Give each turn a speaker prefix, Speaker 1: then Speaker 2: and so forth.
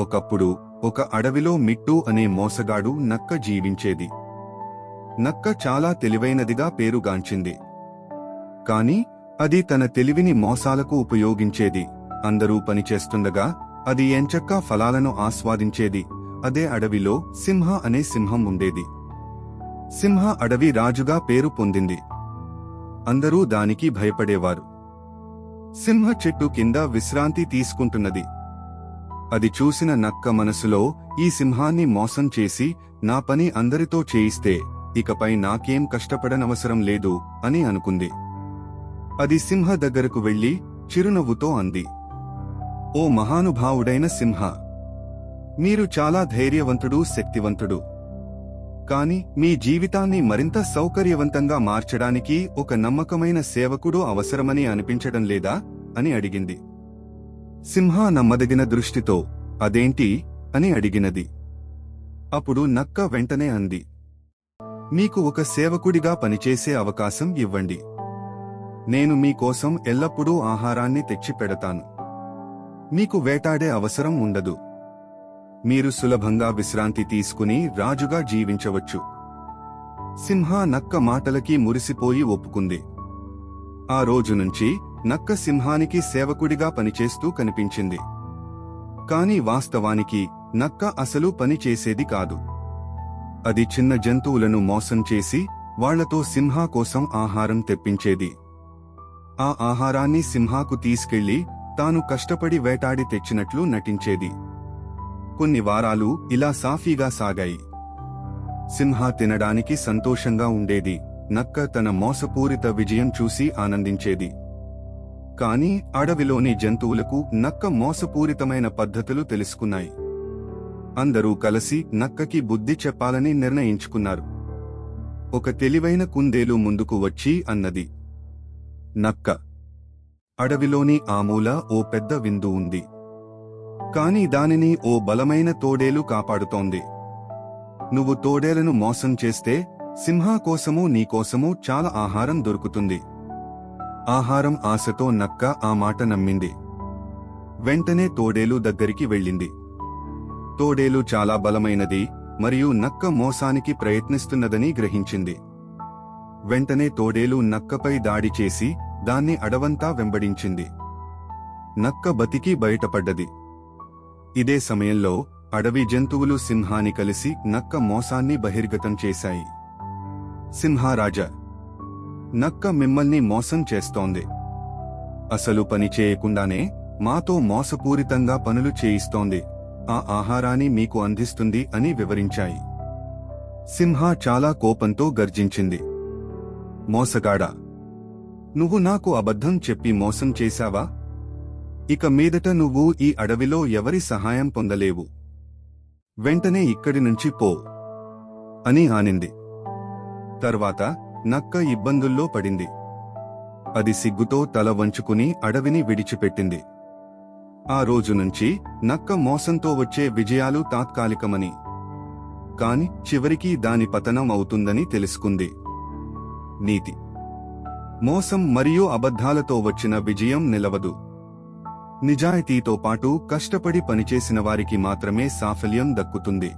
Speaker 1: ఒకప్పుడు ఒక అడవిలో మిట్టు అనే మోసగాడు నక్క జీవించేది. నక్క చాలా తెలివైనదిగా పేరుగాంచింది. కాని అది తన తెలివిని మోసాలకు ఉపయోగించేది. అందరూ పనిచేస్తుండగా అది ఎంచక్కా ఫలాలను ఆస్వాదించేది. అదే అడవిలో సింహ అనే సింహం ఉండేది. సింహ అడవి రాజుగా పేరు పొందింది. అందరూ దానికి భయపడేవారు. సింహ చెట్టు కింద విశ్రాంతి తీసుకుంటున్నది. అది చూసిన నక్క మనసులో, ఈ సింహాన్ని మోసం చేసి నా పని అందరితో చేయిస్తే ఇకపై నాకేం కష్టపడనవసరం లేదు అని అనుకుంది. అది సింహ దగ్గరకు వెళ్లి చిరునవ్వుతో అంది, ఓ మహానుభావుడైన సింహ, మీరు చాలా ధైర్యవంతుడు, శక్తివంతుడు. కాని మీ జీవితాన్ని మరింత సౌకర్యవంతంగా మార్చడానికి ఒక నమ్మకమైన సేవకుడు అవసరమని అనిపించడం లేదా అని అడిగింది. సింహ నమ్మదగిన దృష్టితో అదేంటి అని అడిగినది. అప్పుడు నక్క వెంటనే అంది, మీకు ఒక సేవకుడిగా పనిచేసే అవకాశం ఇవ్వండి. నేను మీకోసం ఎల్లప్పుడూ ఆహారాన్ని తెచ్చిపెడతాను. మీకు వేటాడే అవసరం ఉండదు. మీరు సులభంగా విశ్రాంతి తీసుకుని రాజుగా జీవించవచ్చు. సింహ నక్క మాటలకి మురిసిపోయి ఒప్పుకుంది. ఆ రోజు నుంచి నక్క సింహానికి సేవకుడిగా పనిచేస్తూ కనిపించింది. కాని వాస్తవానికి నక్క అసలు పని చేసేది కాదు. అది చిన్న జంతువులను మోసం చేసి వాళ్లతో సింహ కోసం ఆహారం తెప్పించేది. ఆ ఆహారాన్ని సింహాకు తీసుకెళ్లి తాను కష్టపడి వేటాడి తెచ్చినట్లు నటించేది. కొన్ని వారాలు ఇలా సాఫీగా సాగాయి. సింహ తినడానికి సంతోషంగా ఉండేది. నక్క తన మోసపూరిత విజయం చూసి ఆనందించేది. కాని అడవిలోని జంతువులకు నక్క మోసపూరితమైన పద్ధతులు తెలుసుకున్నాయి. అందరూ కలిసి నక్కకి బుద్ధి చెప్పాలని నిర్ణయించుకున్నారు. ఒక తెలివైన కుందేలు ముందుకు వచ్చి అన్నది, నక్క, అడవిలోని ఆ మూల ఓ పెద్ద విందు ఉంది. కాని దానిని ఓ బలమైన తోడేలు కాపాడుతోంది. నువ్వు తోడేలను మోసం చేస్తే సింహ కోసమూ నీకోసమూ చాలా ఆహారం దొరుకుతుంది. ఆహారం ఆశతో నక్క ఆ మాట నమ్మింది. వెంటనే తోడేలు దగ్గరికి వెళ్ళింది. తోడేలు చాలా బలమైనది మరియు నక్క మోసానికి ప్రయత్నిస్తున్నదని గ్రహించింది. వెంటనే తోడేలు నక్కపై దాడి చేసి దాన్ని అడవంతా వెంబడించింది. నక్క బతికి బయటపడ్డది. ఇదే సమయంలో అడవి జంతువులు సింహాన్ని కలిసి నక్క మోసాన్ని బహిర్గతం చేశాయి. సింహరాజా, నక్క మిమ్మల్ని మోసం చేస్తోంది. అసలు పని చేయకుండానే మాతో మోసపూరితంగా పనులు చేయిస్తోంది. ఆ ఆహారాన్ని మీకు అందిస్తుంది అని వివరించాయి. సింహ చాలా కోపంతో గర్జించింది, మోసగాడా, నువ్వు నాకు అబద్ధం చెప్పి మోసం చేశావా? ఇక మీదట నువ్వు ఈ అడవిలో ఎవరి సహాయం పొందలేవు. వెంటనే ఇక్కడి నుంచి పో అని ఆనింది. తర్వాత నక్క ఇబ్బందుల్లో పడింది. అది సిగ్గుతో తల వంచుకుని అడవిని విడిచిపెట్టింది. ఆ రోజు నుంచి నక్క మోసంతో వచ్చే విజయాలు తాత్కాలికమని, కాని చివరికి దాని పతనం అవుతుందని తెలుసుకుంది. నీతి: మోసం మరియు అబద్ధాలతో వచ్చిన విజయం నిలవదు. నిజాయితీతో పాటు కష్టపడి పనిచేసిన వారికి మాత్రమే సాఫల్యం దక్కుతుంది.